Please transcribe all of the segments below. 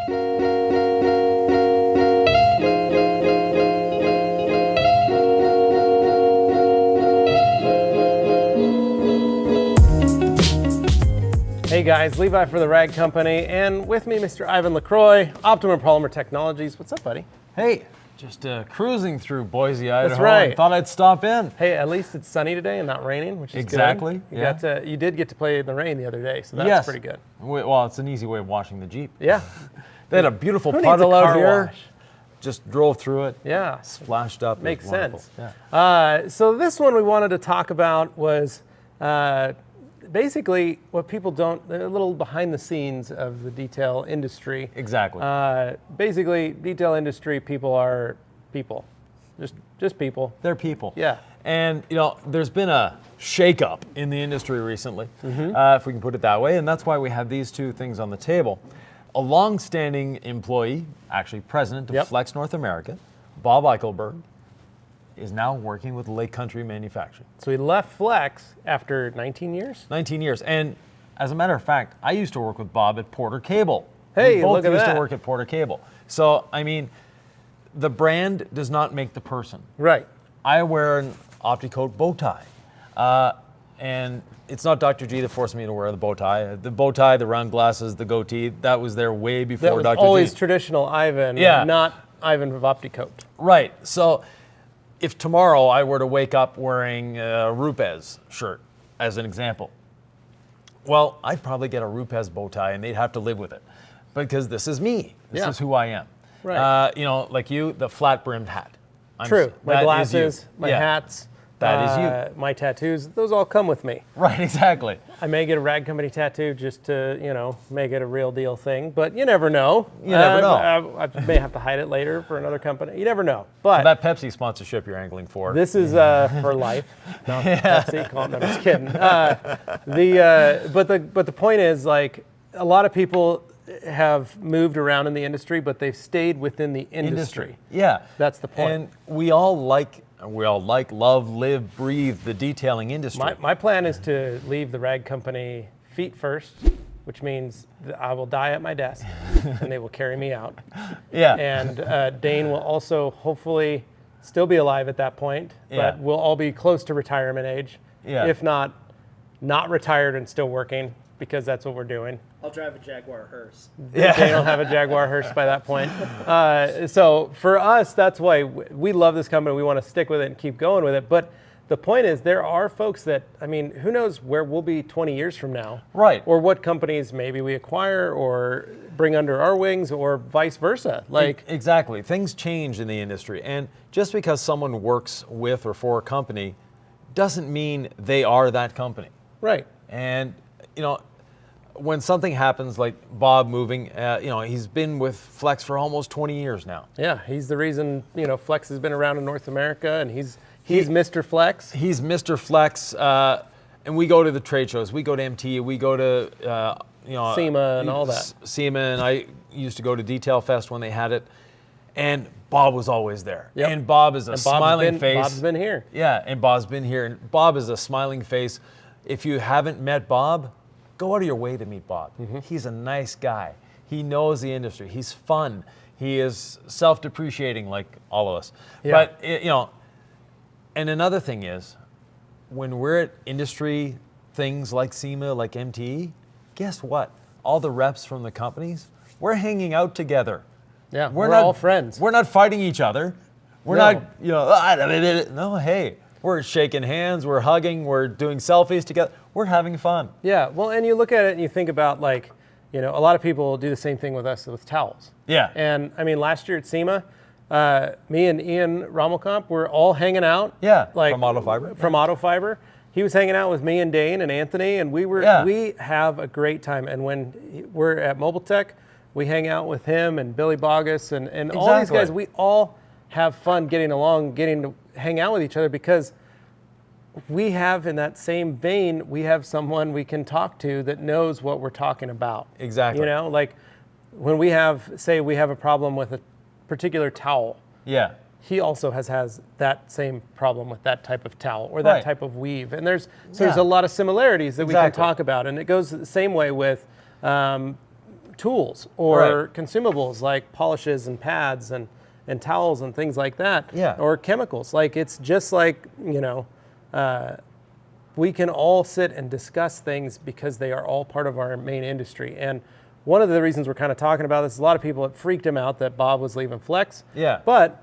Hey guys, Levi for the Rag Company, and with me, Mr. Yvan Lacroix, Optimum Polymer Technologies. What's up, buddy? Hey, just cruising through Boise, Idaho. That's right. And thought I'd stop in. Hey, at least it's sunny today and not raining, which is Exactly. good. Yeah. You did get to play in the rain the other day, so that's pretty good. Well, it's an easy way of washing the Jeep. Yeah. They had a beautiful Who needs puddle a out car here. wash? Just drove through it. Yeah. Splashed up. Makes It was wonderful. sense. Yeah. So this one we wanted to talk about was basically what people don't, a little behind the scenes of the detail industry. Exactly. Basically, detail industry people are people, just people. They're people. Yeah. And, there's been a shakeup in the industry recently, if we can put it that way, and that's why we have these two things on the table. A long-standing employee, actually president of Flex North America, Bob Eichelberg, is now working with Lake Country Manufacturing. So he left Flex after 19 years? 19 years. And as a matter of fact, I used to work with Bob at Porter Cable. Hey, we both look at used that. to work at Porter Cable. So, I mean, the brand does not make the person. Right. I wear an Opticoat bow tie. And it's not Dr. G that forced me to wear the bow tie. The bow tie, the round glasses, the goatee, that was there way before That was Dr. G. always traditional Yvan, not Yvan of Opticoat. Right. So if tomorrow I were to wake up wearing a Rupes shirt, as an example, well, I'd probably get a Rupes bow tie and they'd have to live with it because this is me. This is who I am. Right. Like you, the flat-brimmed hat. True. My that glasses, is you. my hats. That is you. My tattoos, those all come with me. Right, exactly. I may get a Rag Company tattoo just to, make it a real deal thing, but you never know. You never know. I may have to hide it later for another company. You never know. But So that Pepsi sponsorship you're angling for. this is for life. No, Pepsi, I'm just kidding. But the point is, like, a lot of people have moved around in the industry, but they've stayed within the industry. Yeah. That's the point. And we all like, love, live, breathe the detailing industry. My plan is to leave the Rag Company feet first, which means that I will die at my desk and they will carry me out. Yeah. And Dane will also hopefully still be alive at that point, but we'll all be close to retirement age. Yeah. If not retired and still working, because that's what we're doing. I'll drive a Jaguar hearse. Yeah. Dane will have a Jaguar hearse by that point. So for us, that's why we love this company. We want to stick with it and keep going with it. But the point is, there are folks that, who knows where we'll be 20 years from now. Right. Or what companies maybe we acquire or bring under our wings or vice versa. Exactly. Things change in the industry. And just because someone works with or for a company doesn't mean they are that company. Right. And, when something happens like Bob moving, he's been with Flex for almost 20 years now. Yeah, he's the reason, Flex has been around in North America, and he's Mr. Flex. He's Mr. Flex, and we go to the trade shows. We go to MT, we go to, SEMA and all that. SEMA, and I used to go to Detail Fest when they had it, and Bob was always there. Yep. And Bob is a smiling face. Bob's been here. Yeah, and Bob's been here, and Bob is a smiling face. If you haven't met Bob, go out of your way to meet Bob. Mm-hmm. He's a nice guy. He knows the industry. He's fun. He is self-depreciating like all of us. Yeah. But, and another thing is, when we're at industry things like SEMA, like MTE, guess what? All the reps from the companies, we're hanging out together. Yeah, we're all friends. We're not fighting each other. We're not, no, hey. We're shaking hands, we're hugging, we're doing selfies together. We're having fun. Yeah, well, and you look at it and you think about, a lot of people do the same thing with us with towels. Yeah. And, last year at SEMA, me and Ian Rommelkamp were all hanging out. Yeah, from Auto Fiber. From Auto Fiber. He was hanging out with me and Dane and Anthony, and we have a great time. And when we're at Mobile Tech, we hang out with him and Billy Bogus and all these guys. We all have fun getting along, getting to hang out with each other, because we have, in that same vein, we have someone we can talk to that knows what we're talking about. Exactly. When we have a problem with a particular towel. Yeah. He also has that same problem with that type of towel or that type of weave. And there's a lot of similarities that we can talk about. And it goes the same way with tools or consumables like polishes and pads and towels and things like that, or chemicals. Like it's just like, we can all sit and discuss things because they are all part of our main industry. And one of the reasons we're kind of talking about this, a lot of people, it freaked him out that Bob was leaving Flex. Yeah. But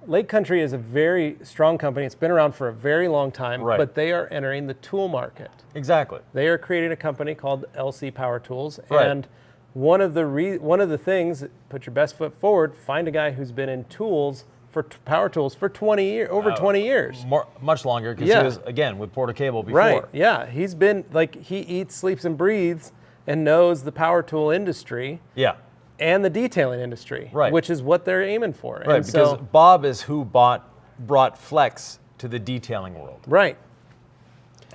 Lake Country is a very strong company. It's been around for a very long time, but they are entering the tool market. Exactly. They are creating a company called LC Power Tools, and one of the things, put your best foot forward, find a guy who's been in tools for power tools for 20 years, over 20 years. Much longer, because he was, again, with Porter Cable before. Right, yeah. He's been, he eats, sleeps, and breathes and knows the power tool industry. Yeah. And the detailing industry, which is what they're aiming for. Right, and because Bob is who brought Flex to the detailing world. Right.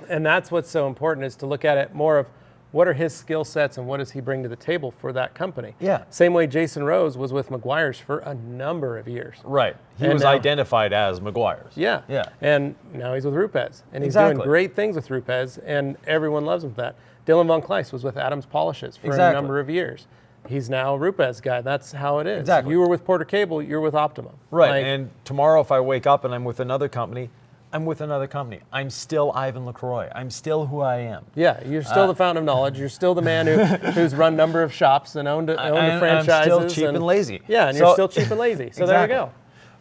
And that's what's so important, is to look at it more of what are his skill sets and what does he bring to the table for that company. Yeah. Same way Jason Rose was with Meguiar's for a number of years. Right. He was identified as Meguiar's. Yeah. Yeah. And now he's with Rupes. And he's doing great things with Rupes, and everyone loves him for that. Dylan Von Kleist was with Adams Polishes for a number of years. He's now a Rupes guy. That's how it is. Exactly. You were with Porter Cable, you're with Optimum. Right, and tomorrow if I wake up and I'm with another company, I'm with another company. I'm still Yvan Lacroix. I'm still who I am. Yeah, you're still the fountain of knowledge. You're still the man who's run a number of shops and owned the franchises. I'm still cheap and lazy. Yeah, and you're still cheap and lazy. So there you go.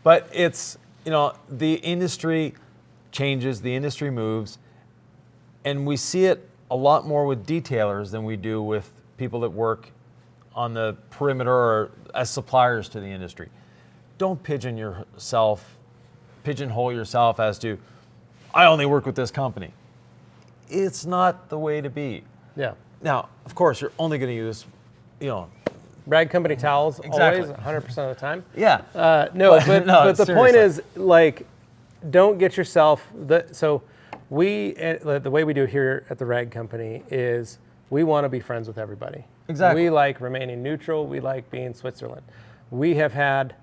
But it's, the industry changes, the industry moves, and we see it a lot more with detailers than we do with people that work on the perimeter or as suppliers to the industry. Don't pigeonhole yourself as to, I only work with this company. It's not the way to be. Yeah. Now, of course, you're only going to use, Rag Company towels, always, 100% of the time. Yeah. But the point is, don't get yourself, the way we do here at the Rag Company is we want to be friends with everybody. Exactly. We like remaining neutral. We like being Switzerland. We have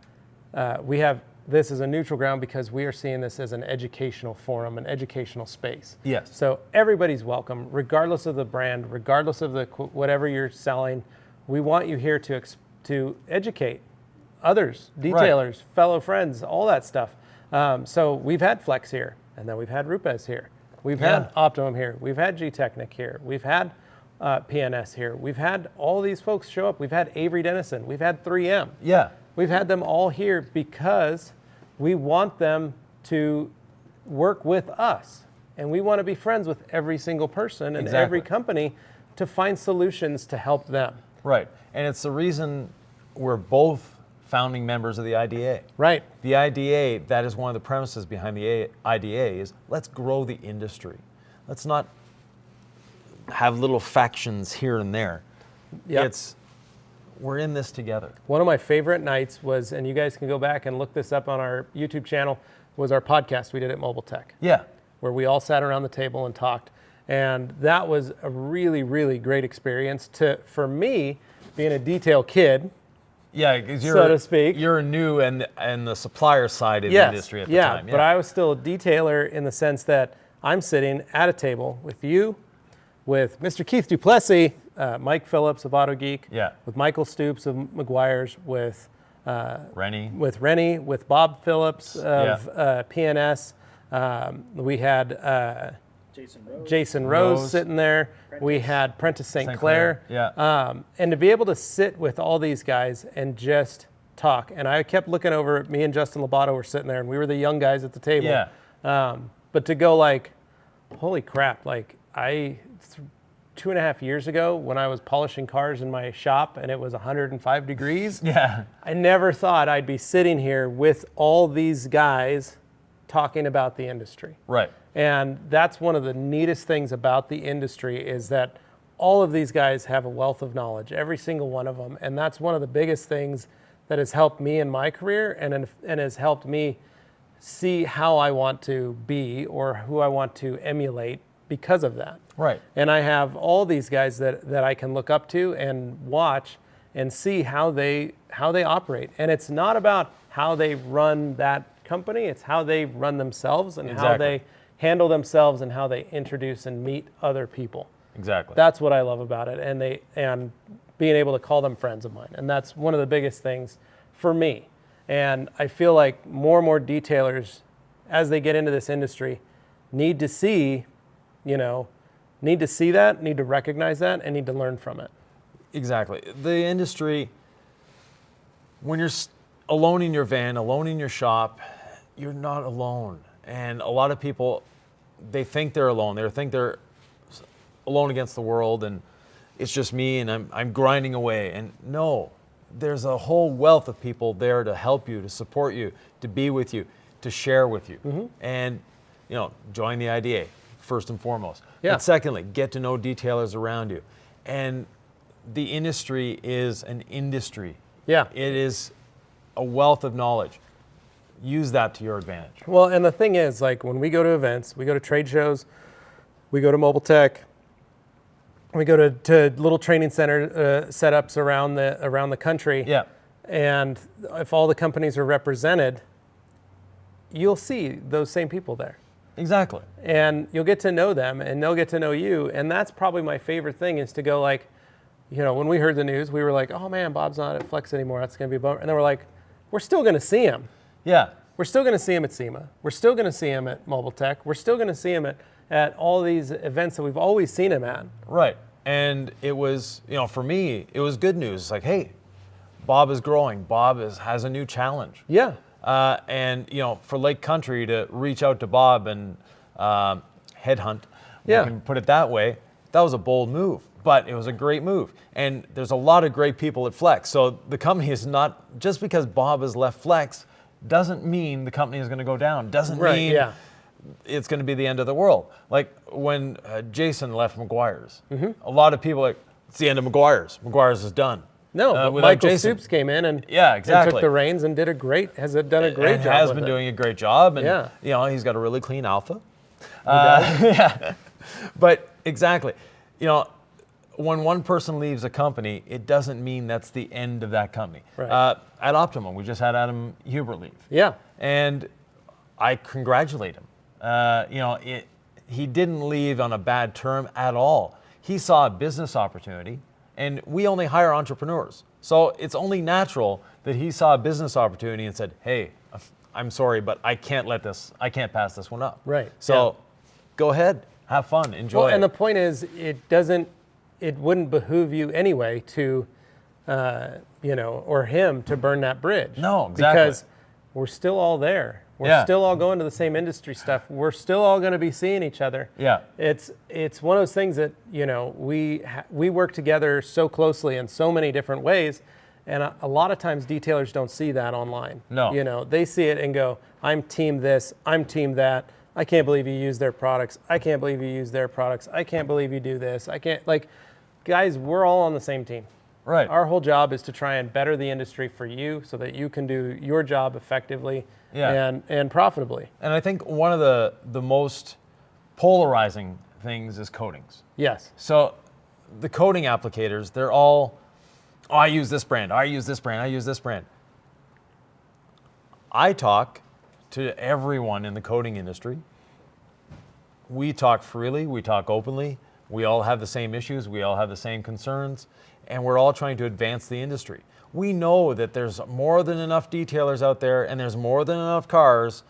this is a neutral ground because we are seeing this as an educational forum, an educational space. Yes. So everybody's welcome, regardless of the brand, regardless of whatever you're selling. We want you here to educate others, detailers, fellow friends, all that stuff. So we've had Flex here, and then we've had Rupes here. We've had Optimum here. We've had G-Technic here. We've had PNS here. We've had all these folks show up. We've had Avery Dennison. We've had 3M. Yeah. We've had them all here because we want them to work with us. And we want to be friends with every single person and every company to find solutions to help them. Right. And it's the reason we're both founding members of the IDA. Right. The IDA, that is one of the premises behind the IDA, is let's grow the industry. Let's not have little factions here and there. Yep. We're in this together. One of my favorite nights was, and you guys can go back and look this up on our YouTube channel, was our podcast we did at Mobile Tech. Yeah. Where we all sat around the table and talked. And that was a really, really great experience for me, being a detail kid. Yeah, because so to speak. You're new and the supplier side of the industry at the time. Yeah, but I was still a detailer in the sense that I'm sitting at a table with you, with Mr. Keith Duplessis, Mike Phillips of Auto Geek, with Michael Stoops of Meguiar's, with Rennie, with Bob Phillips of PNS. We had Jason Rose sitting there. We had Prentice St. Clair. And to be able to sit with all these guys and just talk. And I kept looking over at me and Justin Lobato were sitting there, and we were the young guys at the table. Yeah. But to go holy crap, 2.5 years ago when I was polishing cars in my shop and it was 105 degrees, I never thought I'd be sitting here with all these guys talking about the industry. Right. And that's one of the neatest things about the industry is that all of these guys have a wealth of knowledge, every single one of them. And that's one of the biggest things that has helped me in my career and has helped me see how I want to be or who I want to emulate because of that. Right. And I have all these guys that I can look up to and watch and see how they operate. And it's not about how they run that company, it's how they run themselves and how they handle themselves and how they introduce and meet other people. Exactly. That's what I love about it. And being able to call them friends of mine. And that's one of the biggest things for me. And I feel like more and more detailers, as they get into this industry, need to see, need to recognize that, and need to learn from it. Exactly. The industry, when you're alone in your van, alone in your shop, you're not alone. And a lot of people, they think they're alone. They think they're alone against the world, and it's just me, and I'm grinding away. And no, there's a whole wealth of people there to help you, to support you, to be with you, to share with you. Mm-hmm. And, join the IDA, first and foremost. Yeah. But secondly, get to know detailers around you. And the industry is an industry. Yeah. It is a wealth of knowledge. Use that to your advantage. Well, and the thing is, like, when we go to events, we go to trade shows, we go to Mobile Tech, we go to little training center setups around the country. Yeah. And if all the companies are represented, you'll see those same people there. Exactly. And you'll get to know them, and they'll get to know you. And that's probably my favorite thing, is to go, like, when we heard the news, we were like, oh man, Bob's not at Flex anymore. That's going to be a bummer. And then we're like, we're still going to see him. Yeah. We're still going to see him at SEMA. We're still going to see him at Mobile Tech. We're still going to see him at all these events that we've always seen him at. Right. And it was, for me, it was good news. It's like, hey, Bob is growing. Bob has a new challenge. Yeah. And, for Lake Country to reach out to Bob and headhunt, we can put it that way, that was a bold move. But it was a great move. And there's a lot of great people at Flex. So the company is not, just because Bob has left Flex, doesn't mean the company is going to go down. Doesn't mean it's going to be the end of the world. Like when Jason left McGuire's, a lot of people are like, it's the end of McGuire's. McGuire's is done. No, but Michael Soups came in and, and took the reins and done a great job. Has been doing a great job. And, he's got a really clean Alpha. But exactly. When one person leaves a company, it doesn't mean that's the end of that company. Right. At Optimum, we just had Adam Hubert leave. Yeah. And I congratulate him. He didn't leave on a bad term at all. He saw a business opportunity, and we only hire entrepreneurs. So it's only natural that he saw a business opportunity and said, hey, I'm sorry, but I can't pass this one up. Right. So go ahead, have fun, enjoy it. And the point is, it wouldn't behoove you anyway to, or him to burn that bridge. No, exactly. Because we're still all there. We're still all going to the same industry stuff. We're still all going to be seeing each other. Yeah. It's one of those things that, we work together so closely in so many different ways. And a lot of times detailers don't see that online. No. They see it and go, I'm team this, I'm team that. I can't believe you use their products. I can't believe you use their products. I can't believe you do this. Guys, we're all on the same team. Right. Our whole job is to try and better the industry for you so that you can do your job effectively and profitably. And I think one of the most polarizing things is coatings. Yes. So the coating applicators, they're all, I use this brand, I use this brand, I use this brand. I talk to everyone in the coating industry. We talk freely, we talk openly. We all have the same issues, we all have the same concerns, and we're all trying to advance the industry. We know that there's more than enough detailers out there, and there's more than enough cars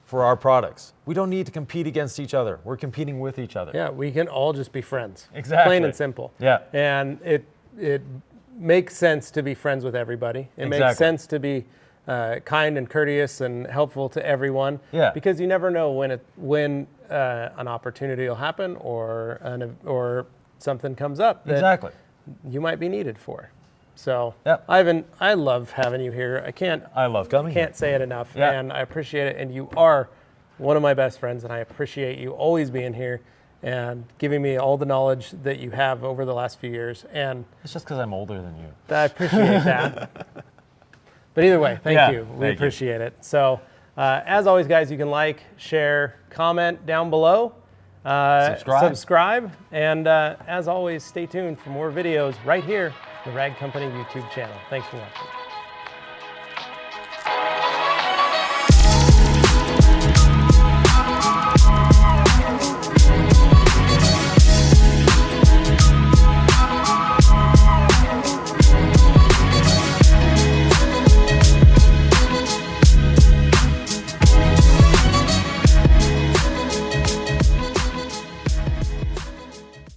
for our products. We don't need to compete against each other. We're competing with each other. Yeah, we can all just be friends. Exactly. Plain and simple. Yeah. And it makes sense to be friends with everybody. It makes sense to be kind and courteous and helpful to everyone. Yeah. Because you never know when an opportunity will happen or something comes up that you might be needed for. So, Yvan, I love having you here. I love coming. Can't say it enough, and I appreciate it. And you are one of my best friends, and I appreciate you always being here and giving me all the knowledge that you have over the last few years. And it's just because I'm older than you. I appreciate that. But either way, thank you. We appreciate it. So, as always, guys, you can like, share, comment down below. Subscribe. And as always, stay tuned for more videos right here, the Rag Company YouTube channel. Thanks for watching.